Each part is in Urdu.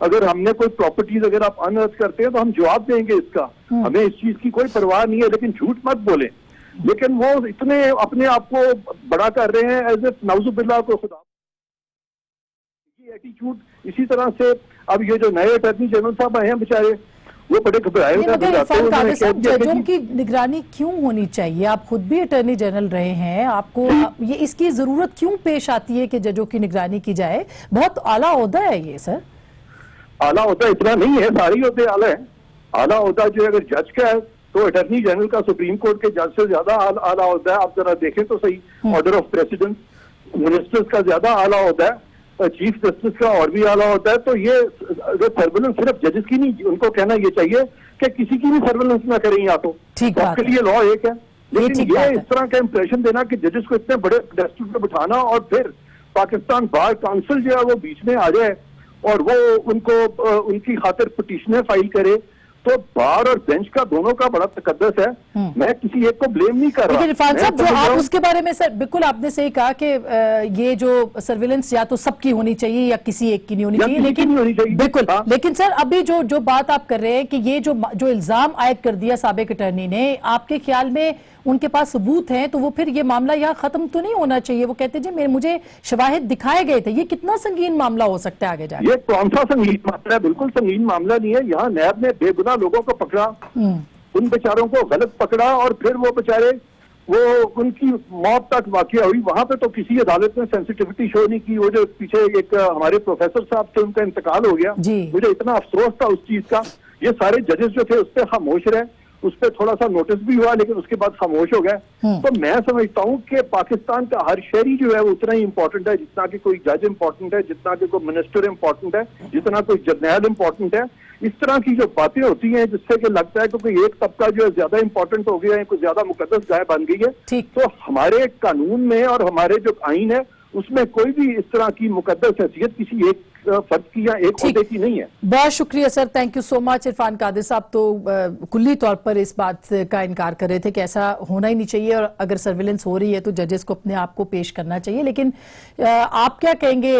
اگر ہم نے کوئی پراپرٹیز اگر آپ انرتھ کرتے ہیں تو ہم جواب دیں گے اس کا, ہمیں اس چیز کی کوئی پرواہ نہیں ہے, لیکن جھوٹ مت بولیں. لیکن وہ اتنے اپنے آپ کو بڑا کر رہے ہیں ایز اے نعوذ باللہ کو خدا. یہ ایٹیچیوڈ اسی طرح سے اب یہ جو نئے اٹارنی جنرل صاحب آئے ہیں بیچارے, وہ بڑے گھبرائے ہوئے مگر عرفان قادر صاحب, ججوں کی نگرانی کیوں ہونی چاہیے؟ آپ خود بھی اٹارنی جنرل رہے ہیں, آپ کو یہ اس کی ضرورت کیوں پیش آتی ہے کہ ججوں کی نگرانی کی جائے؟ بہت اعلیٰ عہدہ ہے یہ سر. اعلیٰ عہدہ اتنا نہیں ہے, ساری عہدے اعلیٰ ہیں. اعلیٰ عہدہ جو اگر جج کا ہے تو اٹارنی جنرل کا سپریم کورٹ کے جج سے زیادہ اعلیٰ عہدہ ہے. آپ ذرا دیکھیں تو صحیح, آرڈر آف پریسیڈنٹ منسٹرز کا زیادہ اعلیٰ عہدہ ہے, چیف جسٹس کا اور بھی اعلیٰ ہوتا ہے. تو یہ سرویلنس صرف ججز کی نہیں, ان کو کہنا یہ چاہیے کہ کسی کی بھی سرویلنس نہ کریں یا تو آپ کے لیے لا ایک ہے. لیکن یہ اس طرح کا امپریشن دینا کہ ججز کو اتنے بڑے پیڈسٹل پہ بٹھانا اور پھر پاکستان بار کونسل جو ہے وہ بیچ میں آ جائے اور وہ ان کو ان کی خاطر پٹیشنیں فائل کرے, تو بار اور بینچ کا دونوں کا بڑا تقدس ہے. میں کسی ایک کو بلیم نہیں کر رہا. لیکن عرفان صاحب, جو آپ اس کے بارے میں سر بالکل آپ نے صحیح کہا کہ یہ جو سرویلنس یا تو سب کی ہونی چاہیے یا کسی ایک کی نہیں ہونی چاہیے, لیکن بالکل, لیکن سر ابھی جو بات آپ کر رہے ہیں کہ یہ جو الزام عائد کر دیا سابق اٹارنی نے, آپ کے خیال میں ان کے پاس ثبوت ہیں تو وہ پھر یہ معاملہ یہاں ختم تو نہیں ہونا چاہیے؟ وہ کہتے جی مجھے شواہد دکھائے گئے تھے. یہ کتنا سنگین معاملہ ہو سکتا ہے آگے جا کے؟ یہ کون سا سنگین معاملہ ہے؟ بالکل سنگین معاملہ نہیں ہے. یہاں نیب نے بے گناہ لوگوں کو پکڑا, ان بیچاروں کو غلط پکڑا اور پھر وہ بیچارے وہ ان کی موت تک واقعہ ہوئی. وہاں پہ تو کسی عدالت نے سینسٹیوٹی شو نہیں کی. وہ جو پیچھے ایک ہمارے پروفیسر صاحب تھے, ان کا انتقال ہو گیا, مجھے اتنا افسوس تھا اس چیز کا. یہ سارے ججز جو تھے اس پہ خاموش رہے, اس پہ تھوڑا سا نوٹس بھی ہوا لیکن اس کے بعد خاموش ہو گئے. تو میں سمجھتا ہوں کہ پاکستان کا ہر شہری جو ہے وہ اتنا ہی امپورٹنٹ ہے جتنا کہ کوئی جج امپورٹنٹ ہے, جتنا کہ کوئی منسٹر امپورٹنٹ ہے, جتنا کوئی جرنیل امپورٹنٹ ہے. اس طرح کی جو باتیں ہوتی ہیں جس سے کہ لگتا ہے کہ کوئی ایک طبقہ جو ہے زیادہ امپورٹنٹ ہو گیا ہے, کوئی زیادہ مقدس جائے بن گئی ہے, تو ہمارے قانون میں اور ہمارے جو آئین ہے اس میں کوئی بھی اس طرح کی مقدس حیثیت کسی ایک فرد کی یا ایک عہدے کی نہیں ہے. بہت شکریہ سر, تھینک یو سو مچ. عرفان قادر صاحب تو کلی طور پر اس بات کا انکار کر رہے تھے کہ ایسا ہونا ہی نہیں چاہیے, اور اگر سرویلنس ہو رہی ہے تو ججز کو اپنے آپ کو پیش کرنا چاہیے. لیکن آپ کیا کہیں گے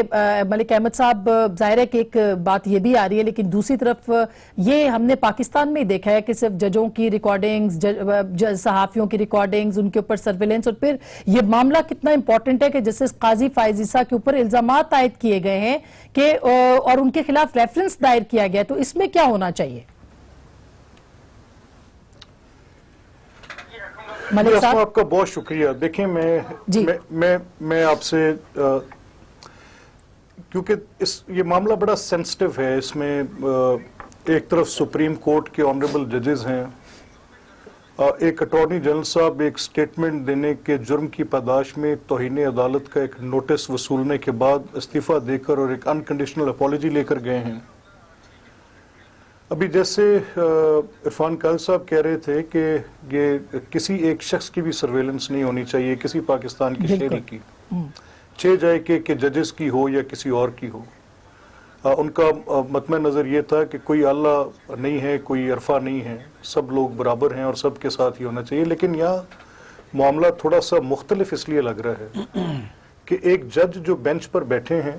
ملک احمد صاحب؟ ظاہر ہے کہ ایک بات یہ بھی آ رہی ہے, لیکن دوسری طرف یہ ہم نے پاکستان میں دیکھا ہے کہ صرف ججوں کی ریکارڈنگز, صحافیوں کی ریکارڈنگز, ان کے اوپر سرویلنس, اور پھر یہ معاملہ کتنا امپورٹنٹ ہے کہ جسٹس قاضی فائز عیسیٰ کے اوپر الزامات عائد کیے گئے ہیں کہ اور ان کے خلاف ریفرنس دائر کیا گیا, تو اس میں کیا ہونا چاہیے؟ ملک صاحب آپ کا بہت شکریہ. دیکھیں میں آپ سے, کیونکہ یہ معاملہ بڑا سینسٹیو ہے, اس میں ایک طرف سپریم کورٹ کے آنریبل ججز ہیں, ایک اٹارنی جنرل صاحب ایک سٹیٹمنٹ دینے کے جرم کی پاداش میں توہین عدالت کا ایک نوٹس وصولنے کے بعد استعفیٰ دے کر اور ایک انکنڈیشنل اپالوجی لے کر گئے ہیں. ابھی جیسے عرفان قادر صاحب کہہ رہے تھے کہ یہ کسی ایک شخص کی بھی سرویلنس نہیں ہونی چاہیے, کسی پاکستان کی شہری کی, چاہے جائے کہ ججز کی ہو یا کسی اور کی ہو. ان کا مطمع نظر یہ تھا کہ کوئی اللہ نہیں ہے, کوئی عرفہ نہیں ہے, سب لوگ برابر ہیں اور سب کے ساتھ ہی ہونا چاہیے. لیکن یہاں معاملہ تھوڑا سا مختلف اس لیے لگ رہا ہے کہ ایک جج جو بینچ پر بیٹھے ہیں,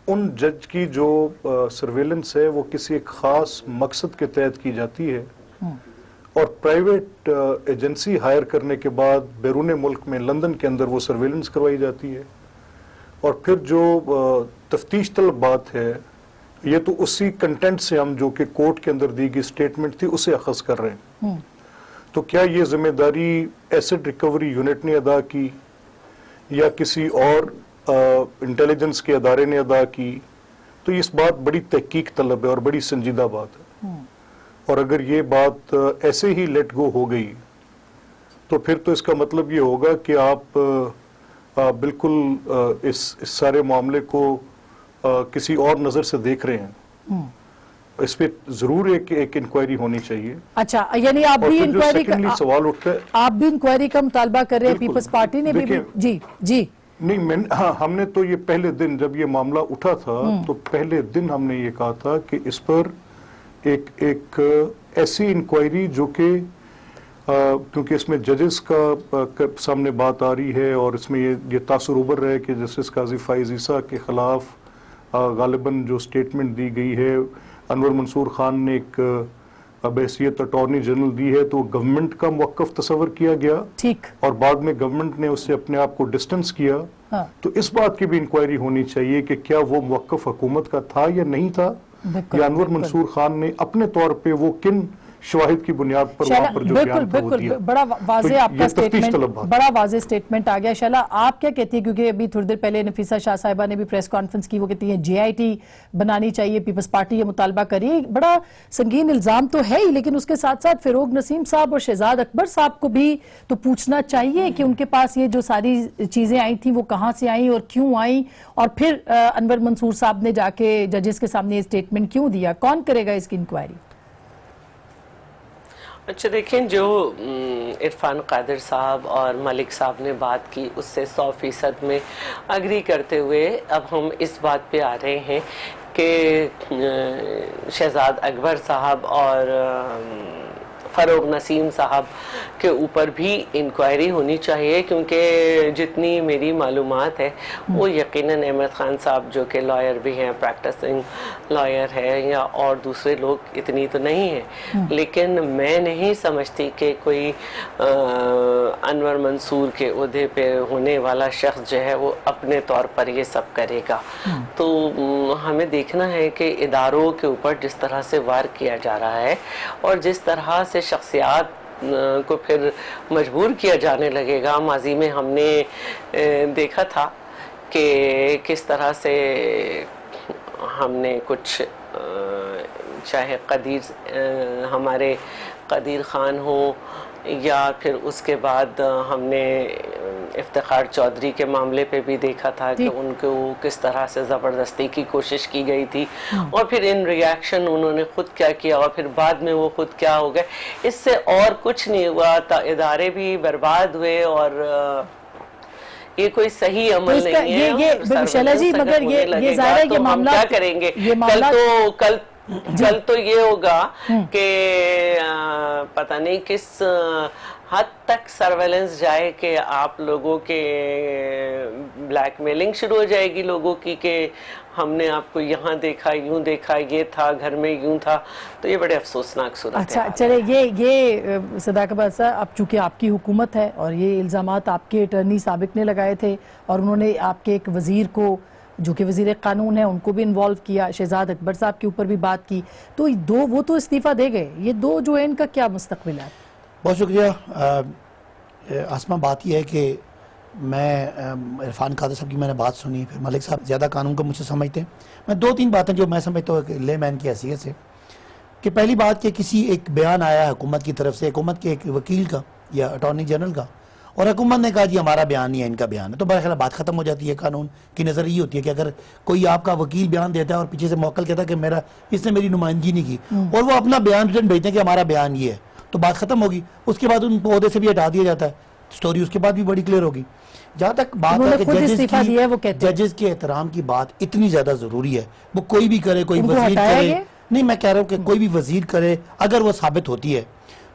ان جج کی جو سرویلنس ہے وہ کسی ایک خاص مقصد کے تحت کی جاتی ہے, اور پرائیویٹ ایجنسی ہائر کرنے کے بعد بیرون ملک میں لندن کے اندر وہ سرویلنس کروائی جاتی ہے, اور پھر جو تفتیش طلب بات ہے یہ تو اسی کنٹینٹ سے ہم جو کہ کورٹ کے اندر دی گئی سٹیٹمنٹ تھی اسے اخذ کر رہے ہیں. تو کیا یہ ذمہ داری ایسڈ ریکوری یونٹ نے ادا کی یا کسی اور انٹیلیجنس کے ادارے نے ادا کی؟ تو اس بات بڑی تحقیق طلب ہے اور بڑی سنجیدہ بات ہے, اور اگر یہ بات ایسے ہی لیٹ گو ہو گئی تو پھر تو اس کا مطلب یہ ہوگا کہ آپ بالکل اس سارے معاملے کو کسی اور نظر سے دیکھ رہے ہیں. اس پہ ضرور ایک انکوائری ہونی چاہیے. اچھا, یعنی آپ بھی انکوائری کا سوال اٹھتا ہے, آپ بھی انکوائری کا مطالبہ کر رہے ہیں, پیپلز پارٹی نے بھی؟ جی نہیں, ہم نے تو یہ پہلے دن جب یہ معاملہ اٹھا تھا تو پہلے دن ہم نے یہ کہا تھا کہ اس پر ایک ایسی انکوائری جو کہ کیونکہ اس میں ججز کا سامنے بات آ رہی ہے اور اس میں یہ تاثر ابھر رہا ہے کہ جسٹس قاضی فائز عیسیٰ کے خلاف غالباً جو سٹیٹمنٹ دی گئی ہے انور منصور خان نے ایک بحیثیت اٹارنی جنرل دی ہے تو گورنمنٹ کا موقف تصور کیا گیا ٹھیک اور بعد میں گورنمنٹ نے اس سے اپنے آپ کو ڈسٹنس کیا. تو اس بات کی بھی انکوائری ہونی چاہیے کہ کیا وہ موقف حکومت کا تھا یا نہیں تھا, یا انور منصور خان نے اپنے طور پہ وہ کن شواہد کی بنیاد پر وہاں پر جو بیان تھا وہ دیا. بڑا واضح آپ کا سٹیٹمنٹ, طلب بڑا واضح سٹیٹمنٹ آ گیا. شعلہ آپ کیا کہتی ہیں, کیونکہ ابھی تھوڑی دیر پہلے نفیسہ شاہ صاحبہ نے بھی پریس کانفرنس کی, وہ کہتی ہیں JIT بنانی چاہیے, پیپلز پارٹی یہ مطالبہ کریے. بڑا سنگین الزام تو ہے ہی, لیکن اس کے ساتھ ساتھ فروغ نسیم صاحب اور شہزاد اکبر صاحب کو بھی تو پوچھنا چاہیے کہ ان کے پاس یہ جو ساری چیزیں آئی تھیں وہ کہاں سے آئیں اور کیوں آئیں, اور پھر انور منصور صاحب نے جا کے ججز کے سامنے یہ سٹیٹمنٹ کیوں دیا. کون کرے گا اس کی انکوائری؟ اچھا دیکھیں, جو عرفان قادر صاحب اور ملک صاحب نے بات کی اس سے 100% میں اگری کرتے ہوئے اب ہم اس بات پہ آ رہے ہیں کہ شہزاد اکبر صاحب اور فروغ نسیم صاحب کے اوپر بھی انکوائری ہونی چاہیے, کیونکہ جتنی میری معلومات ہے وہ یقیناً احمد خان صاحب جو کہ لائر بھی ہیں, پریکٹسنگ لائر ہے, یا اور دوسرے لوگ اتنی تو نہیں ہیں, لیکن میں نہیں سمجھتی کہ کوئی انور منصور کے عہدے پہ ہونے والا شخص جو ہے وہ اپنے طور پر یہ سب کرے گا. تو ہمیں دیکھنا ہے کہ اداروں کے اوپر جس طرح سے وار کیا جا رہا ہے اور جس طرح سے شخصیات کو پھر مجبور کیا جانے لگے گا. ماضی میں ہم نے دیکھا تھا کہ کس طرح سے ہم نے کچھ چاہے ہمارے قدیر خان ہو, یا پھر اس کے بعد ہم نے افتخار چودھری کے معاملے پہ بھی دیکھا تھا کہ ان کو کس طرح سے زبردستی کی کوشش کی گئی تھی, اور پھر ان ریاکشن انہوں نے خود کیا کیا اور پھر بعد میں وہ خود کیا ہو گئے. اس سے اور کچھ نہیں ہوا, ادارے بھی برباد ہوئے, اور یہ کوئی صحیح عمل نہیں ہے. یہ شعلہ جی, مگر یہ ظاہر ہے یہ معاملہ کیا کریں گے, کل تو یہ ہوگا کہ پتہ نہیں کس حد تک سرویلنس جائے کہ آپ لوگوں کے بلیک میلنگ شروع ہو جائے گی لوگوں کی کہ ہم نے آپ کو یہاں دیکھا, یوں دیکھا, یہ تھا, گھر میں یوں تھا. تو یہ بڑے افسوسناک صورت ہے. اچھا چلے, یہ صداقت بادشاہ, اب چونکہ آپ کی حکومت ہے اور یہ الزامات آپ کے اٹرنی سابق نے لگائے تھے, اور انہوں نے آپ کے ایک وزیر کو جو کہ وزیر قانون ہے ان کو بھی انوالو کیا, شہزاد اکبر صاحب کے اوپر بھی بات کی, تو وہ تو استعفیٰ دے گئے, یہ دو جو ہے ان کا کیا مستقبل ہے؟ بہت شکریہ آسمہ. بات یہ ہے کہ میں عرفان قادر صاحب کی میں نے بات سنی, پھر ملک صاحب زیادہ قانون کو مجھ سے سمجھتے ہیں. میں 2-3 باتیں جو میں سمجھتا ہوں لے مین کی حیثیت سے, کہ پہلی بات کہ کسی ایک بیان آیا حکومت کی طرف سے, حکومت کے ایک وکیل کا یا اٹارنی جنرل کا, اور حکومت نے کہا جی ہمارا بیان نہیں ہے, ان کا بیان ہے, تو بہرحال بات ختم ہو جاتی ہے. قانون کی نظر یہ ہوتی ہے کہ اگر کوئی آپ کا وکیل بیان دیتا ہے اور پیچھے سے موکل کہتا ہے کہ اس نے میری نمائندگی نہیں کی, اور وہ اپنا بیان ریٹن بھیجتے ہیں کہ ہمارا بیان یہ ہے, تو بات ختم ہوگی. اس کے بعد ان کو عہدے سے بھی ہٹا دیا جاتا ہے, سٹوری اس کے بعد بھی بڑی کلیئر ہوگی. جہاں تک بات ہے کہ ججز کے احترام کی بات اتنی زیادہ ضروری ہے, وہ کوئی بھی کرے, کوئی وزیر کرے, نہیں میں کہہ رہا ہوں کہ کوئی بھی وزیر کرے, اگر وہ ثابت ہوتی ہے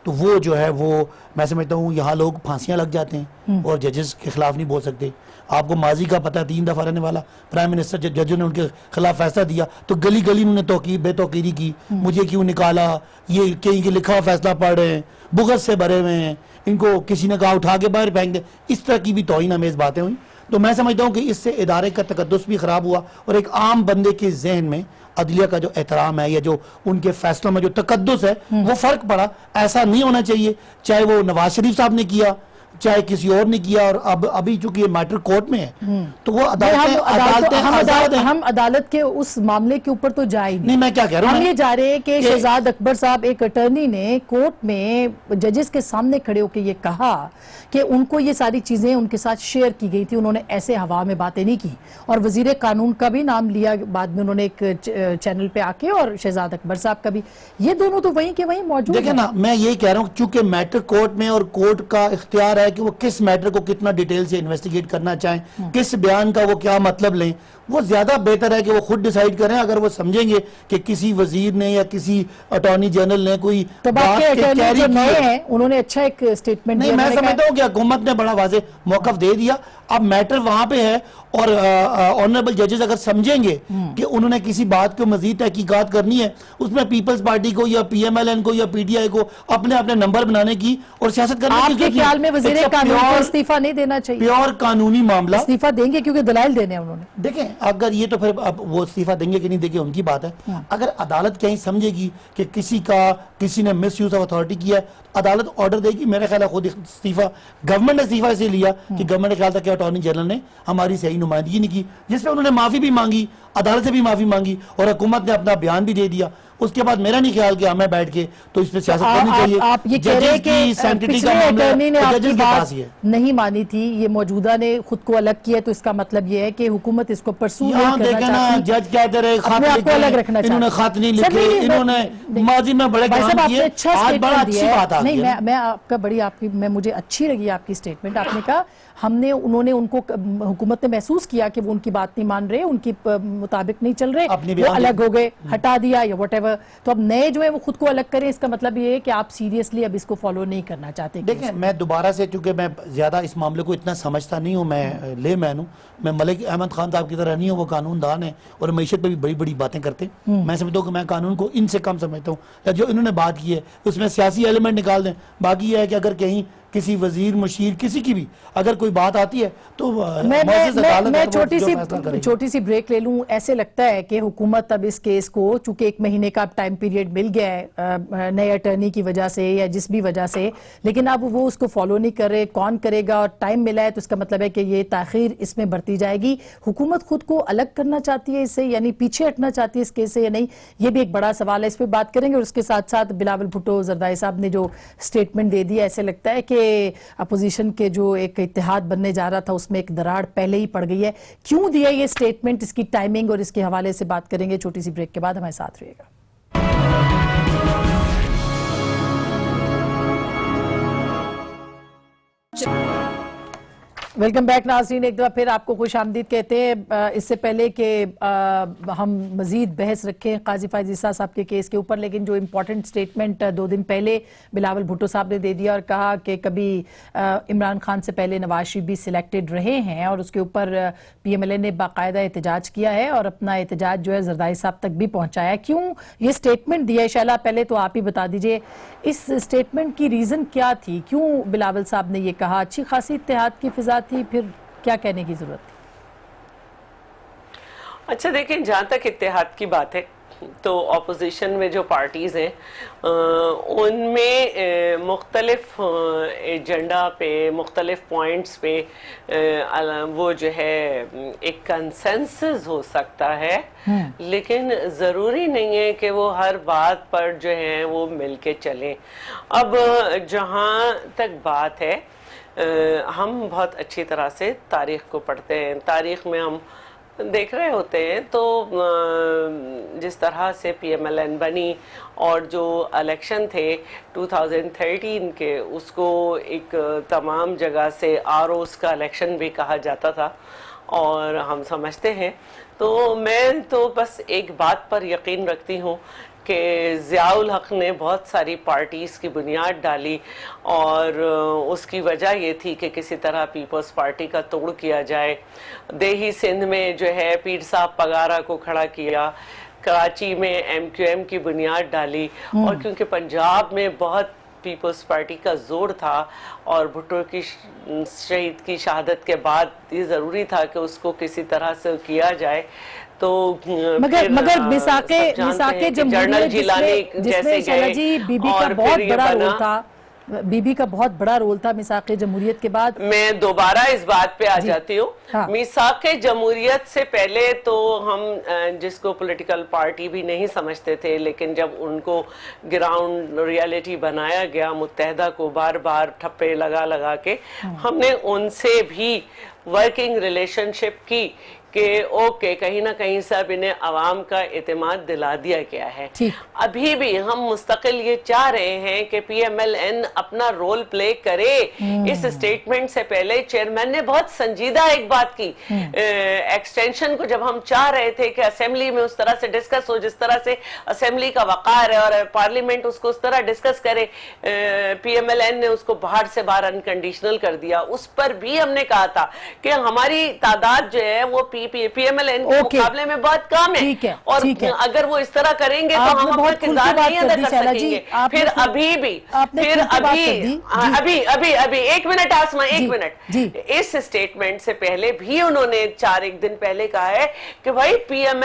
تو وہ جو ہے وہ میں سمجھتا ہوں یہاں لوگ پھانسیاں لگ جاتے ہیں اور ججز کے خلاف نہیں بول سکتے. آپ کو ماضی کا پتہ ہے 3 دفعہ رہنے والا پرائم منسٹر ججوں نے ان کے خلاف فیصلہ دیا تو گلی گلی انہوں نے بے توقیری کی, مجھے کیوں نکالا, یہ کہیں کہ لکھا ہوا فیصلہ پڑھ رہے ہیں, بغض سے بھرے ہوئے ہیں, ان کو کسی نے کہا اٹھا کے باہر پھینک دے, اس طرح کی بھی توہین آمیز باتیں ہوئیں. تو میں سمجھتا ہوں کہ اس سے ادارے کا تقدس بھی خراب ہوا, اور ایک عام بندے کے ذہن میں عدلیہ کا جو احترام ہے یا جو ان کے فیصلوں میں جو تقدس ہے وہ فرق پڑا. ایسا نہیں ہونا چاہیے, چاہے وہ نواز شریف صاحب نے کیا چاہے کسی اور نے کیا, اور ابھی چونکہ یہ میٹر کورٹ میں ہے تو وہ ہم عدالت کے اس معاملے کے اوپر تو جائے نہیں. میں کیا کہہ رہا ہوں, ہم یہ جا رہے ہیں کہ شہزاد اکبر صاحب ایک اٹرنی نے کورٹ میں ججز کے سامنے کھڑے ہو کے یہ کہا کہ ان کو یہ ساری چیزیں ان کے ساتھ شیئر کی گئی تھی, انہوں نے ایسے ہوا میں باتیں نہیں کی, اور وزیر قانون کا بھی نام لیا بعد میں انہوں نے ایک چینل پہ آ کے, اور شہزاد اکبر صاحب کا بھی. یہ دونوں تو وہیں کے وہیں موجود ہیں. دیکھیں نا, میں یہی کہہ رہا ہوں چونکہ میٹر کورٹ میں اور کورٹ کا اختیار رہا ہے کہ وہ کس میٹر کو کتنا ڈیٹیل سے انویسٹیگیٹ کرنا چاہیں, کس بیان کا وہ کیا مطلب لیں. وہ زیادہ بہتر ہے کہ وہ خود ڈیسائیڈ کریں. اگر وہ سمجھیں گے کہ کسی وزیر نے یا کسی اٹارنی جنرل نے کوئی بات کیری کی ہے, انہوں نے اچھا ایک سٹیٹمنٹ نہیں, میں سمجھتا ہوں کہ حکومت نے بڑا واضح موقف دے دیا. اب میٹر وہاں پہ ہے, اور آنریبل ججز اگر سمجھیں گے کہ انہوں نے کسی بات کو مزید تحقیقات کرنی ہے, اس میں پیپلز پارٹی کو یا پی ایم ایل این کو یا پی ٹی آئی کو اپنے اپنے نمبر بنانے کی اور سیاست کرنے کی. آپ کے خیال میں وزیر قانون کو استعفیٰ نہیں دینا چاہیے؟ پیور قانونی معاملہ. استعفیٰ دیں گے کیونکہ دلائل دینے ہیں انہوں نے. دیکھیں اگر یہ تو پھر اب وہ استعفیٰ دیں گے کہ نہیں دیں گے ان کی بات ہے. اگر عدالت کہیں سمجھے گی کہ کسی نے مس یوز آف اتھارٹی کیا ہے, عدالت آرڈر دے گی. میرا خیال ہے خود استعفیٰ گورنمنٹ نے استعفیٰ اسے لیا کہ گورنمنٹ نے خیال تھا کہ اٹارنی جنرل نے ہماری صحیح نمائندگی نہیں کی, جس پہ انہوں نے معافی بھی مانگی, عدالت سے بھی معافی مانگی, اور حکومت نے اپنا بیان بھی دے دیا. اس کے بعد میرا نہیں خیال کہ ہمیں بیٹھ کے تو اس پہ سیاست کرنی چاہیے. آپ یہ کہہ رہے ہیں کہ پچھلے اٹارنی نے آپ کی بات نہیں مانی تھی, یہ موجودہ نے خود کو الگ کیا, تو اس کا مطلب یہ ہے کہ حکومت اس کو پرسو نہیں کرنا چاہتی, جج کہتے رہے اپنے آپ کو الگ رکھنا چاہتی. انہوں نے خط نہیں لکھے, انہوں نے ماضی میں بڑے کام کیے. آج بڑا اچھی بات آ گئی. میں آپ کا مجھے اچھی لگی آپ کی سٹیٹمنٹ. آپ نے کہا انہوں نے ان کو, حکومت نے محسوس کیا کہ وہ ان کی بات نہیں مان رہے, ان کی مطابق نہیں چل رہے, وہ الگ ہو گئے, ہٹا دیا یا وٹ ایور. تو اب نئے جو ہے وہ خود کو الگ کریں, اس کا مطلب یہ ہے کہ آپ سیریسلی اب اس کو فالو نہیں کرنا چاہتے. دیکھیں میں دوبارہ سے, چونکہ میں زیادہ اس معاملے کو اتنا سمجھتا نہیں ہوں, میں لے مین ہوں, میں ملک احمد خان صاحب کی طرح نہیں ہوں, وہ قانون دان ہیں اور معیشت پہ بھی بڑی بڑی باتیں کرتے ہیں. میں سمجھتا ہوں کہ میں قانون کو ان سے کم سمجھتا ہوں. جو انہوں نے بات کی ہے اس میں سیاسی ایلیمنٹ نکال دیں. باقی یہ ہے کہ اگر کہیں کسی وزیر مشیر کسی کی بھی اگر کوئی بات آتی ہے تو میں چھوٹی سی بریک لے لوں. ایسے لگتا ہے کہ حکومت اب اس کیس کو, چونکہ 1 مہینے کا ٹائم پیریڈ مل گیا ہے نئے اٹرنی کی وجہ سے یا جس بھی وجہ سے, لیکن اب وہ اس کو فالو نہیں کر رہے. کون کرے گا, اور ٹائم ملا ہے, تو اس کا مطلب ہے کہ یہ تاخیر اس میں بڑھتی جائے گی. حکومت خود کو الگ کرنا چاہتی ہے اس سے, یعنی پیچھے ہٹنا چاہتی ہے اس کیس سے یا نہیں, یہ بھی ایک بڑا سوال ہے. اس پہ بات کریں گے. اور اس کے ساتھ ساتھ بلاول بھٹو زرداری صاحب نے جو سٹیٹمنٹ دے دی, ایسے لگتا ہے کہ اپوزیشن کے جو ایک اتحاد بننے جا رہا تھا اس میں ایک دراڑ پہلے ہی پڑ گئی ہے. کیوں دیا یہ سٹیٹمنٹ, اس کی ٹائمنگ اور اس کے حوالے سے بات کریں گے. چھوٹی سی بریک کے بعد ہمارے ساتھ رہیے گا. ویلکم بیک ناظرین, ایک دفعہ پھر آپ کو خوش آمدید کہتے ہیں. اس سے پہلے کہ ہم مزید بحث رکھیں قاضی فائز عیسیٰ صاحب کے کیس کے اوپر, لیکن جو امپورٹنٹ سٹیٹمنٹ 2 دن پہلے بلاول بھٹو صاحب نے دے دیا اور کہا کہ کبھی عمران خان سے پہلے نواز شریف بھی سلیکٹڈ رہے ہیں, اور اس کے اوپر پی ایم ایل اے نے باقاعدہ احتجاج کیا ہے اور اپنا احتجاج جو ہے زرداری صاحب تک بھی پہنچایا. کیوں یہ سٹیٹمنٹ دیا انشاءاللہ, پہلے تو آپ ہی بتا دیجئے اس سٹیٹمنٹ کی ریزن کیا تھی, کیوں بلاول صاحب نے یہ کہا؟ اچھی خاصی اتحاد کی فضا تھی, پھر کیا کہنے کی ضرورت تھی؟ اچھا دیکھیں, جہاں تک اتحاد کی بات ہے تو اپوزیشن میں جو پارٹیز ہیں ان میں مختلف ایجنڈا پہ, مختلف پوائنٹس پہ وہ جو ہے ایک کنسنسس ہو سکتا ہے, لیکن ضروری نہیں ہے کہ وہ ہر بات پر جو ہے وہ مل کے چلیں. اب جہاں تک بات ہے, ہم بہت اچھی طرح سے تاریخ کو پڑھتے ہیں, تاریخ میں ہم دیکھ رہے ہوتے ہیں تو جس طرح سے پی ایم ایل این بنی اور جو الیکشن تھے 2013 کے, اس کو ایک تمام جگہ سے آر اوز کا الیکشن بھی کہا جاتا تھا, اور ہم سمجھتے ہیں. تو میں تو بس ایک بات پر یقین رکھتی ہوں کہ ضیاء الحق نے بہت ساری پارٹیز کی بنیاد ڈالی, اور اس کی وجہ یہ تھی کہ کسی طرح پیپلز پارٹی کا توڑ کیا جائے. دیہی سندھ میں جو ہے پیر صاحب پگارا کو کھڑا کیا, کراچی میں ایم کیو ایم کی بنیاد ڈالی, اور کیونکہ پنجاب میں بہت پیپلز پارٹی کا زور تھا اور بھٹو کی شہید کی شہادت کے بعد یہ ضروری تھا کہ اس کو کسی طرح سے کیا جائے. تو مگر مساق جمہوریت جس میں شیلا جی بی بی کا بہت بڑا رول تھا, بی بی کا بہت بڑا رول تھا میثاق جمہوریت کے بعد. میں دوبارہ اس بات پہ آ جاتی ہوں. میثاق جمہوریت سے پہلے تو ہم جس کو پولیٹیکل پارٹی بھی نہیں سمجھتے تھے, لیکن جب ان کو گراؤنڈ ریالٹی بنایا گیا, متحدہ کو بار بار ٹھپے لگا کے, ہم نے ان سے بھی ورکنگ ریلیشن شپ کی کہ اوکے کہیں نہ کہیں سے اب انہیں عوام کا اعتماد دلا دیا گیا ہے. ابھی بھی ہم مستقل یہ چاہ رہے ہیں کہ پی ایم ایل این اپنا رول پلے کرے. اس اسٹیٹمنٹ سے پہلے چیئرمین نے بہت سنجیدہ ایک بات کی. ایکسٹینشن کو جب ہم چاہ رہے تھے کہ اسمبلی میں اس طرح سے ڈسکس ہو جس طرح سے اسمبلی کا وقار ہے اور پارلیمنٹ اس کو اس طرح ڈسکس کرے, پی ایم ایل این نے اس کو باہر سے باہر انکنڈیشنل کر دیا. اس پر بھی ہم نے کہا تھا کہ ہماری تعداد جو ہے وہ پی ایم ایل این کے مقابلے میں بہت کم ہے, اور اگر وہ اس طرح کریں گے تو ہم اپنا کردار نہیں ادا کر سکیں گے. پھر ابھی ایک منٹ آسما, ایک منٹ, اس اسٹیٹمنٹ سے پہلے بھی انہوں نے 4 دن پہلے کہا ہے کہ بھائی پی ایم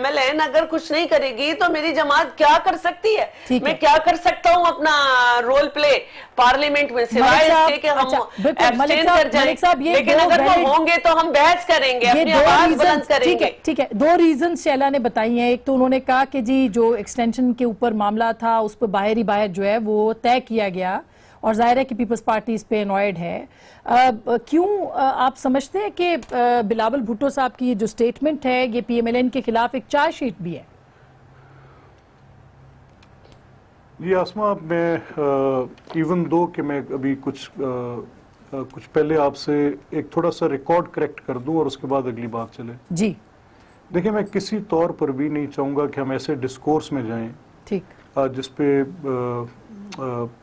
ایل این اگر کچھ نہیں کرے گی تو میری جماعت کیا کر سکتی ہے, میں کیا کر سکتا ہوں اپنا رول پلے پارلیمنٹ میں, سوائے اس کے کہ ہم ایبسٹین کر جائیں, لیکن اگر وہ ہوں گے تو ہم بحث کریں گے, اپنی آواز بلند کریں گے. ٹھیک ہے, 2 ریزنز شیلا نے بتائی ہیں. ایک تو انہوں نے کہا کہ جی جو ایکسٹینشن کے اوپر معاملہ تھا اس پہ باہر ہی باہر جو ہے وہ طے کیا گیا, اور ظاہر ہے کہ پیپلز پارٹی اس پہ انوائڈ ہے. کیوں آپ سمجھتے ہیں کہ بلاول بھٹو صاحب کی جو سٹیٹمنٹ ہے یہ پی ایم ایل این کے خلاف ایک چارج شیٹ بھی ہے؟ جی آسما, میں ایون دو کہ میں ابھی کچھ پہلے آپ سے ایک تھوڑا سا ریکارڈ کریکٹ کر دوں اور اس کے بعد اگلی بات چلے. جی دیکھیں, میں کسی طور پر بھی نہیں چاہوں گا کہ ہم ایسے ڈسکورس میں جائیں ٹھیک جس پہ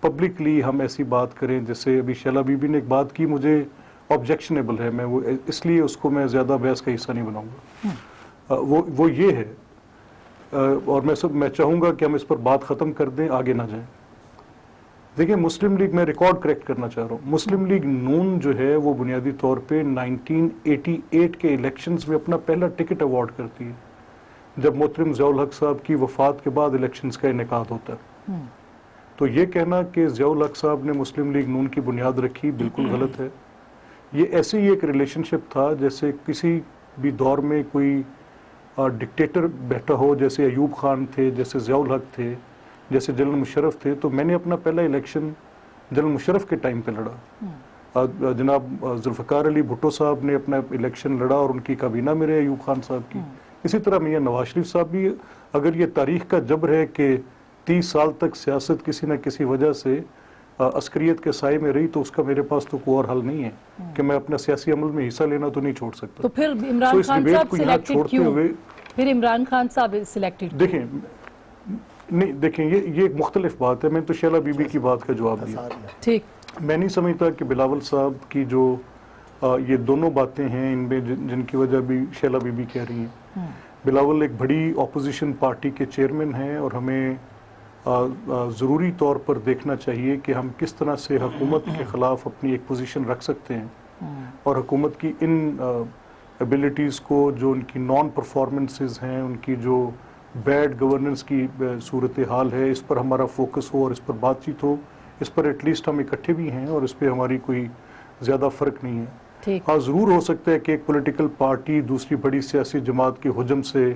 پبلکلی ہم ایسی بات کریں. جیسے ابھی شیلا بی بی نے ایک بات کی, مجھے آبجیکشنیبل ہے, میں وہ اس لیے اس کو میں زیادہ بحث کا حصہ نہیں بناؤں گا. وہ یہ ہے, اور میں چاہوں گا کہ ہم اس پر بات ختم کر دیں, آگے نہ جائیں. دیکھیں, مسلم لیگ, میں ریکارڈ کریکٹ کرنا چاہ رہا ہوں, مسلم لیگ نون جو ہے وہ بنیادی طور پہ 1988 کے الیکشنز میں اپنا پہلا ٹکٹ ایوارڈ کرتی ہے, جب محترم ضیاء الحق صاحب کی وفات کے بعد الیکشنز کا انعقاد ہوتا ہے. تو یہ کہنا کہ ضیاء الحق صاحب نے مسلم لیگ نون کی بنیاد رکھی بالکل غلط ہے. یہ ایسے ہی ایک ریلیشن شپ تھا جیسے کسی بھی دور میں کوئی ڈکٹیٹر بیٹھا ہو, جیسے ایوب خان تھے, جیسے ضیاء الحق تھے, جیسے جنرل مشرف تھے. تو میں نے اپنا پہلا الیکشن جنرل مشرف کے ٹائم پہ لڑا. جناب ذوالفقار علی بھٹو صاحب نے اپنا الیکشن لڑا اور ان کی کابینہ میں رہے ایوب خان صاحب کی. اسی طرح میاں نواز شریف صاحب بھی, اگر یہ تاریخ کا جبر ہے کہ 30 سال تک سیاست کسی نہ کسی وجہ سے عسکریت کے سائے میں رہی, تو اس کا میرے پاس تو کوئی اور حل نہیں ہے کہ میں اپنا سیاسی عمل میں حصہ لینا تو نہیں چھوڑ سکتا. تو پھر عمران خان صاحب سلیکٹڈ کیوں؟ پھر عمران خان صاحب سلیکٹڈ دیکھیں, نہیں دیکھیں, یہ ایک مختلف بات ہے. میں تو شیلا بی بی کی بات کا جواب دیا. ٹھیک, میں نہیں سمجھتا کہ بلاول صاحب کی جو یہ دونوں باتیں ہیں ان میں جن کی وجہ بھی شیلا بی بی کہہ رہی ہیں. بلاول ایک بڑی اپوزیشن پارٹی کے چیئرمین ہیں, اور ہمیں ضروری طور پر دیکھنا چاہیے کہ ہم کس طرح سے حکومت کے خلاف اپنی ایک پوزیشن رکھ سکتے ہیں, اور حکومت کی ان ایبلٹیز کو, جو ان کی نان پرفارمنسز ہیں, ان کی جو بیڈ گورننس کی صورتحال ہے, اس پر ہمارا فوکس ہو اور اس پر بات چیت ہو. اس پر ایٹ لیسٹ ہم اکٹھے بھی ہیں اور اس پہ ہماری کوئی زیادہ فرق نہیں ہے. ہاں, ضرور ہو سکتا ہے کہ ایک پولیٹیکل پارٹی دوسری بڑی سیاسی جماعت کے حجم سے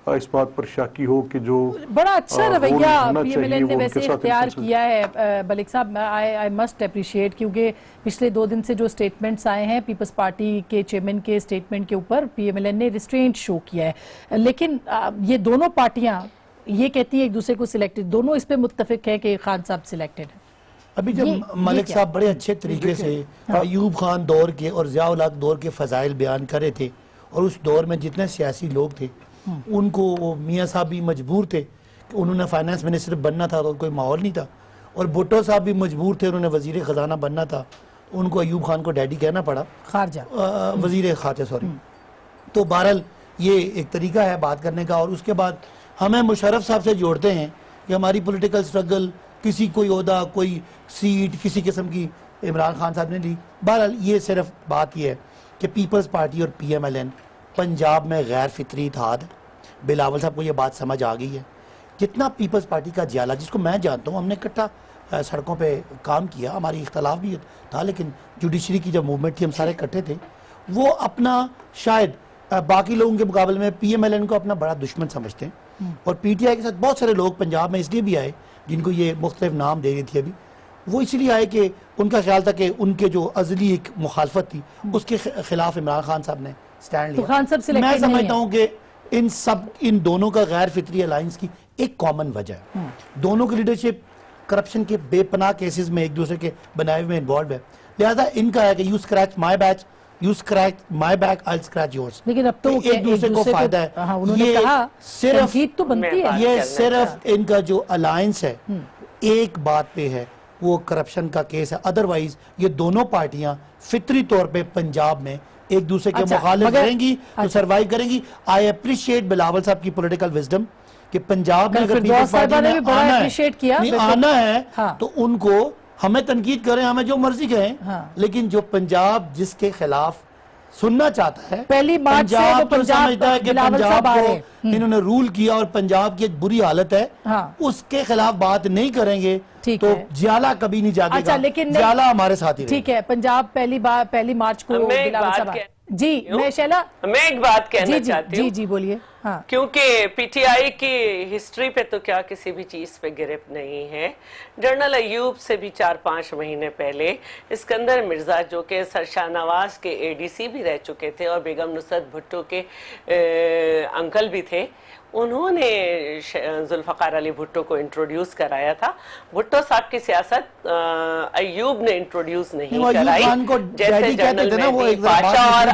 اس بات پر شاکی ہو کہ جو بڑا اچھا رویہ پی ایم ایل این نے ویسے اختیار کیا ہے ملک صاحب, آئی مسٹ اپریشیٹ, کیونکہ پچھلے 2 دن سے جو سٹیٹمنٹس آئے ہیں پیپلز پارٹی کے چیئرمین کے سٹیٹمنٹ کے اوپر, پی ایم ایل این نے ریسٹرینٹ شو کیا ہے. لیکن یہ دونوں پارٹیاں یہ کہتی ہیں ایک دوسرے کو سلیکٹڈ, دونوں اس پہ متفق ہیں کہ خان صاحب سلیکٹڈ ہیں. ابھی جب ملک صاحب بڑے اچھے طریقے سے ایوب خان دور کے اور ضیاء الحق دور کے فضائل بیان کرے تھے, اور اس دور میں جتنے سیاسی لوگ تھے ان کو, وہ میاں صاحب بھی مجبور تھے کہ انہوں نے فائنانس منسٹر بننا تھا تو کوئی ماحول نہیں تھا, اور بھٹو صاحب بھی مجبور تھے, انہوں نے وزیر خزانہ بننا تھا, ان کو ایوب خان کو ڈیڈی کہنا پڑا, وزیر خارجہ سوری. تو بہرحال یہ ایک طریقہ ہے بات کرنے کا. اور اس کے بعد ہمیں مشرف صاحب سے جوڑتے ہیں کہ ہماری پولیٹیکل سٹرگل, کسی کوئی عہدہ, کوئی سیٹ کسی قسم کی عمران خان صاحب نے لی. بہرحال یہ صرف بات یہ ہے کہ پیپلز پارٹی اور P M L N Punjab میں غیر فطری اتحاد. بلاول صاحب کو یہ بات سمجھ آ گئی ہے. جتنا پیپلز پارٹی کا جیالہ, جس کو میں جانتا ہوں, ہم نے اکٹھا سڑکوں پہ کام کیا, ہماری اختلاف بھی تھا, لیکن جوڈیشری کی جب موومنٹ تھی ہم سارے اکٹھے تھے. وہ اپنا شاید باقی لوگوں کے مقابلے میں پی ایم ایل این کو اپنا بڑا دشمن سمجھتے ہیں, اور پی ٹی آئی کے ساتھ بہت سارے لوگ پنجاب میں اس لیے بھی آئے جن کو یہ مختلف نام دے رہی تھی ابھی, وہ اس لیے آئے کہ ان کا خیال تھا کہ ان کے جو ازلی ایک مخالفت تھی اس کے خلاف عمران خان صاحب نے سٹینڈ تو خان صاحب لیا. میں selected نہیں سمجھتا ہیں. ہوں کہ ان دونوں کا غیر فطری الائنس کی ایک کامن وجہ ہے. دونوں کی لیڈرشپ کرپشن کے بے پناہ کیسز میں ایک دوسرے کے بنائے میں انوالو ہے. لہذا ان کا ہے کہ you scratch my back, you scratch my back, I scratch yours. لیکن اب تو ایک دوسرے کو فائدہ ہے. انہوں نے کہا تنقید تو بنتی ہے. یہ صرف ان کا جو الائنس ہے ایک بات پہ ہے, وہ کرپشن کا کیس ہے. ادروائز یہ دونوں پارٹیاں فطری طور پہ پنجاب میں ایک دوسرے کے مخالف رہیں گی تو سروائیو کریں گی. آئی اپریشیٹ بلاول صاحب کی پولیٹیکل وزڈم کہ پنجاب میں اگر پیپلز پارٹی نے آنا ہے تو ان کو ہمیں تنقید کریں, ہمیں جو مرضی کہیں, لیکن جو پنجاب جس کے خلاف سننا چاہتا ہے, پہلی بات سے وہ پنجاب سمجھتا ہے کہ پنجاب کو انہوں نے رول کیا اور پنجاب کی ایک بری حالت ہے, اس کے خلاف بات نہیں کریں گے تو جیالہ کبھی نہیں جاگے گا. جیالہ ہمارے ساتھ ہی. ٹھیک ہے, پنجاب پہلی مارچ کو بلاول صاحب. جی میں شیلا میں ایک بات کہنا چاہتی ہوں. جی بولیے. کیونکہ پی ٹی آئی کی ہسٹری پہ تو کیا کسی بھی چیز پہ گرفت نہیں ہے. جنرل ایوب سے بھی 4-5 مہینے پہلے اسکندر مرزا جو کہ سر شاہ نواز کے اے ڈی سی بھی رہ چکے تھے اور بیگم نصرت بھٹو کے انکل بھی تھے, انہوں نے ذوالفقار علی بھٹو کو انٹروڈیوس کرایا تھا. بھٹو صاحب کی سیاست ایوب نے انٹروڈیوس نہیں کرائی. جیسے جنرل مہدی پاشا اور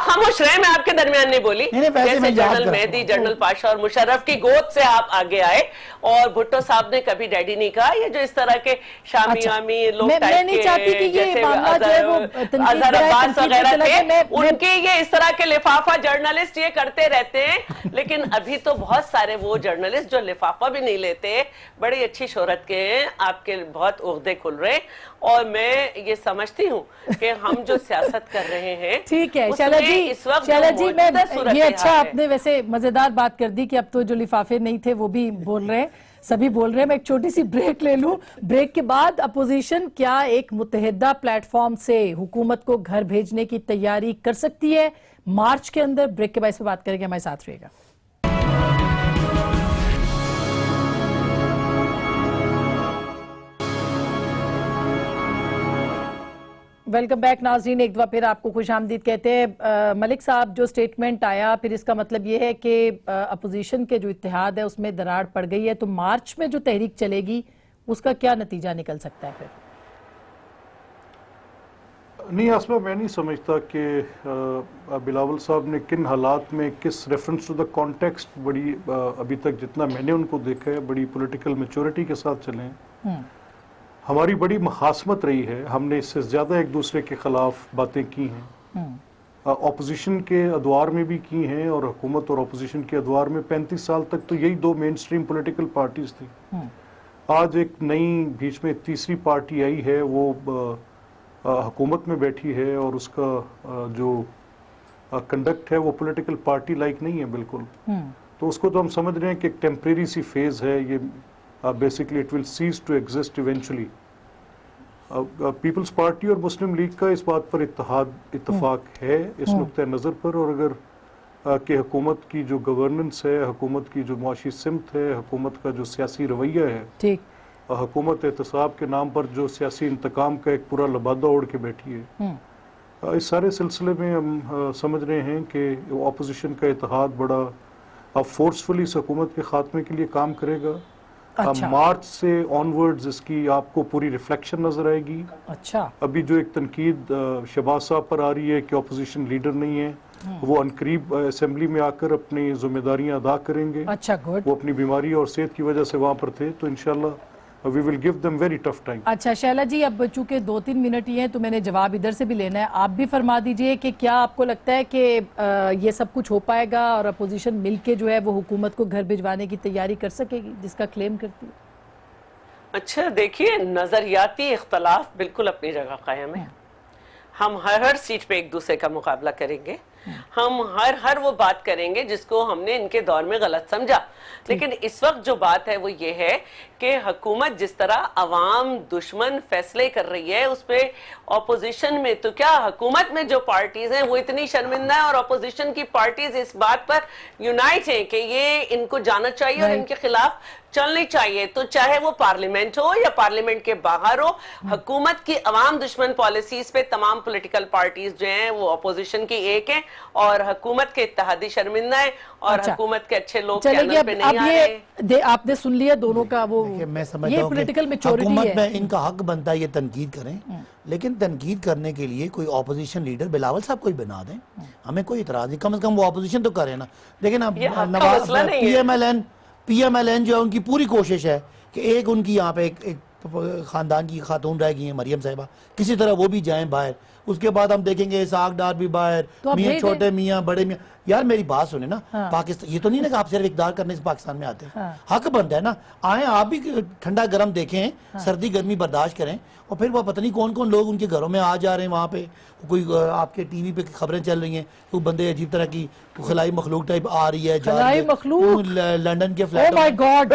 خاموش رہے, میں آپ کے درمیان نہیں بولی. جیسے جنرل مہدی, جنرل پاشا اور مشرف کی گود سے آپ آگے آئے, اور بھٹو صاحب نے کبھی ڈیڈی نہیں کہا. یہ جو اس طرح کے شامی وامی لوگ ٹائپ کے جیسے اظہر عباس وغیرہ تھے, ان کے یہ اس طرح کے لفافہ جرنلسٹ یہ کرتے رہتے ہیں. لیکن ابھی تو بہت سارے وہ جرنلسٹ جو لفافہ بھی نہیں لیتے, بڑی اچھی شہرت کے ہیں, آپ کے بہت عہدے کھل رہے. اور میں یہ سمجھتی ہوں کہ ہم جو سیاست کر رہے ہیں, ٹھیک ہے شیلا جی, شیلا جی میں یہ اچھا آپ نے ویسے مزیدار بات کر دی کہ اب تو جو لفافے نہیں تھے وہ بھی بول رہے ہیں, سبھی بول رہے ہیں. میں ایک چھوٹی سی بریک لے لوں, بریک کے بعد اپوزیشن کیا ایک متحدہ پلیٹ فارم سے حکومت کو گھر بھیجنے کی تیاری کر سکتی ہے مارچ کے اندر؟ بریک کے بعد اس پہ بات کریں گے, ہمارے ساتھ رہے گا. ویلکم بیک ناظرین, ایک دفعہ پھر آپ کو خوش آمدید کہتے ہیں. ملک صاحب, جو سٹیٹمنٹ آیا پھر اس کا مطلب یہ ہے کہ اپوزیشن کے جو اتحاد ہے اس میں دراڑ پڑ گئی ہے, تو مارچ میں جو تحریک چلے گی اس کا کیا نتیجہ نکل سکتا ہے پھر؟ نہیں آسمہ, میں نہیں سمجھتا کہ بلاول صاحب نے کن حالات میں کس ریفرنس ٹو دا کانٹیکسٹ بڑی ابھی تک جتنا میں نے ان کو دیکھا ہے بڑی پولیٹیکل میچورٹی کے ساتھ چلے ہیں. ہماری بڑی مخاصمت رہی ہے, ہم نے اس سے زیادہ ایک دوسرے کے خلاف باتیں کی ہیں, اپوزیشن کے ادوار میں بھی کی ہیں اور حکومت اور اپوزیشن کے ادوار میں. 35 سال تک تو یہی دو مین سٹریم پولیٹیکل پارٹیز تھی. آج ایک نئی بیچ میں تیسری پارٹی آئی ہے, وہ حکومت میں بیٹھی ہے, اور اس کا جو کنڈکٹ ہے وہ پولیٹیکل پارٹی لائک نہیں ہے بالکل. تو اس کو تو ہم سمجھ رہے ہیں کہ ایک ٹیمپریری سی فیز ہے یہ. Basically it will cease to exist eventually. Peoples party اور مسلم لیگ کا اس بات پر اتفاق ہے اس نقطۂ نظر پر, اور اگر کہ حکومت کی جو گورننس ہے, حکومت کی جو معاشی سمت ہے, حکومت کا جو سیاسی رویہ ہے, حکومت احتساب کے نام پر جو سیاسی انتقام کا ایک پورا لبادہ اوڑھ کے بیٹھی ہے, اس سارے سلسلے میں ہم سمجھ رہے ہیں کہ اپوزیشن کا اتحاد بڑا فورسفلی اس حکومت کے خاتمے کے لیے کام کرے گا. مارچ سے آنورڈز اس کی آپ کو پوری ریفلیکشن نظر آئے گی. ابھی جو ایک تنقید شہباز صاحب پر آ رہی ہے کہ اپوزیشن لیڈر نہیں ہے, وہ انقریب اسمبلی میں آ کر اپنی ذمہ داریاں ادا کریں گے. وہ اپنی بیماری اور صحت کی وجہ سے وہاں پر تھے, تو انشاءاللہ we will give them very tough time. اچھا شیلا جی, اب چونکہ 2-3 منٹ ہی ہیں تو میں نے جواب ادھر سے بھی لینا ہے, آپ بھی فرما دیجئے کہ کیا آپ کو لگتا ہے کہ یہ سب کچھ ہو پائے گا اور اپوزیشن مل کے جو ہے وہ حکومت کو گھر بھجوانے کی تیاری کر سکے گی جس کا کلیم کرتی ہے؟ اچھا دیکھیے, نظریاتی اختلاف بالکل اپنی جگہ قائم ہے. ہم ہر سیٹ پہ ایک دوسرے کا مقابلہ کریں گے, ہم ہر وہ بات کریں گے جس کو ہم نے ان کے دور میں غلط سمجھا. لیکن اس وقت جو بات ہے وہ یہ ہے کہ حکومت جس طرح عوام دشمن فیصلے کر رہی ہے اس پہ اپوزیشن میں تو کیا حکومت میں جو پارٹیز ہیں وہ اتنی شرمندہ ہیں اور اپوزیشن کی پارٹیز اس بات پر یونائٹ ہیں کہ یہ ان کو جانا چاہیے اور ان کے خلاف چلنی چاہیے. تو چاہے وہ پارلیمنٹ ہو یا پارلیمنٹ کے باہر ہو, حکومت کی عوام دشمن پالیسیز پہ تمام پولیٹیکل پارٹیز جو ہیں وہ اپوزیشن کی ایک ہیں اور حکومت کے اتحادی شرمندہ ہیں اور حکومت کے اچھے لوگ چینل پہ نہیں آ رہے ہیں. آپ نے سن لیا دونوں کا وہ میں سمجھتا یہ ہوں پولیٹیکل کہ میچورٹی حکومت ہے. میں ان کا حق بنتا ہے یہ تنقید کریں, لیکن تنقید کرنے کے لیے کوئی اپوزیشن لیڈر بلاول صاحب کوئی بنا دیں, ہمیں کوئی اعتراض نہیں, کم از کم وہ اپوزیشن تو کریں نا. لیکن اب یہ حق کا مسئلہ نہیں ہے. پی ایم ایل این جو ہے ان کی پوری کوشش ہے کہ ایک ان کی یہاں پہ ایک خاندان کی خاتون رہ گئی ہیں مریم صاحبہ, کسی طرح وہ بھی جائیں باہر. اس کے بعد ہم دیکھیں گے اسحاق ڈار بھی باہر, میاں چھوٹے میاں بڑے میاں. یار میری بات سنیں نا, پاکستان یہ تو نہیں نا کہ آپ صرف اقدار کرنے سے پاکستان میں آتے ہیں, حق بنتا ہے نا آئیں آپ بھی ٹھنڈا گرم دیکھیں, سردی گرمی برداشت کریں. اور پھر وہ پتہ نہیں کون کون لوگ ان کے گھروں میں آ جا رہے ہیں, وہاں پہ کوئی آپ کے ٹی وی پہ خبریں چل رہی ہیں کوئی بندے عجیب طرح کی خلائی مخلوق ٹائپ آ رہی ہے, خلائی مخلوق لندن کے او فلیٹ مائی گاڈ.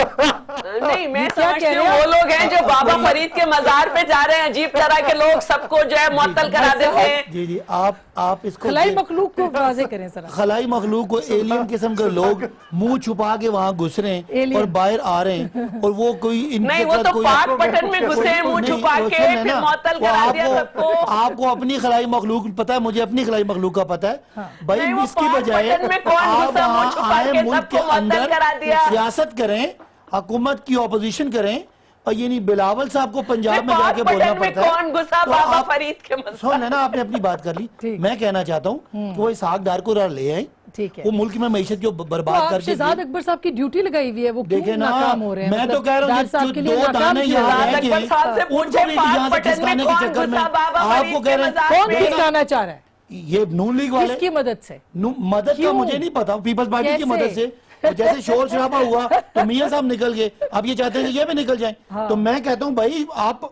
نہیں میں سمجھتی ہوں وہ لوگ ہیں جو بابا فرید کے مزار پہ جا رہے ہیں, عجیب طرح کے لوگ سب کو جو ہے معطل کرا دیتے ہیں. جی جی آپ اس کو خلائی مخلوق کو واضح کریں ذرا. خلائی مخلوق کو ایلین قسم کے لوگ منہ چھپا کے وہاں گھس رہے ہیں اور باہر آ رہے ہیں, اور وہ کوئی نہیں وہ تو پاک پٹن میں گھسے ہیں منہ چھپا کے پھر معطل کرا دیا سب کو. آپ کو اپنی خلائی مخلوق پتا ہے, مجھے اپنی خلائی مخلوق کا پتا ہے بھائی. اس کی بجائے آپ آئے ملک کے اندر سیاست کریں, حکومت کی اپوزیشن کریں, اور یہ نہیں بلاول صاحب کو پنجاب میں جا کے بولنا پڑتا ہے. کون گھسا بابا فرید کے مزار؟ سن لینا, آپ نے اپنی بات کر لی. میں کہنا چاہتا ہوں کہ وہ اسحاق ڈار کو لے آئیں, وہ ملک میں معیشت جو برباد کر کے شہزاد اکبر صاحب کی ڈیوٹی لگائی ہوئی ہے, وہ کیوں ناکام ہو رہے ہیں؟ میں تو کہہ رہا ہوں جو دو دانے یہاں رہ گئے ان کو بھی یہاں سے کھسکانے کے چکر میں آپ کو کہہ رہے ہیں کون کھسکانا چاہ رہا ہے یہ نون لیگ والے کس کی مدد سے؟ مدد کا مجھے نہیں پتا, پیپلز پارٹی کی مدد سے. جیسے شور شرابہ ہوا تو میاں صاحب نکل گئے, اب یہ چاہتے ہیں کہ یہ بھی نکل جائیں. تو میں کہتا ہوں بھائی آپ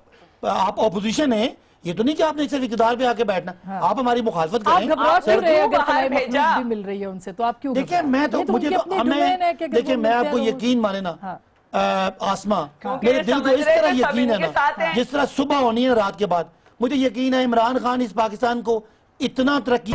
اپوزیشن ہیں, یہ تو نہیں کہ آپ نے صرف اقتدار پہ آ کے بیٹھنا, آپ ہماری مخالفت کریں. آپ گھبرا کیوں رہے ہیں اگر خلائی مخلوق بھی مل رہی ہے ان سے, تو آپ کیوں گھبرا؟ دیکھیں میں تو مجھے تو دیکھیں میں آپ کو یقین مانے نا آسما, میرے دل کو اس طرح یقین ہے نا جس طرح صبح ہونی ہے رات کے بعد, مجھے یقین ہے عمران خان اس پاکستان کو اتنا ترقی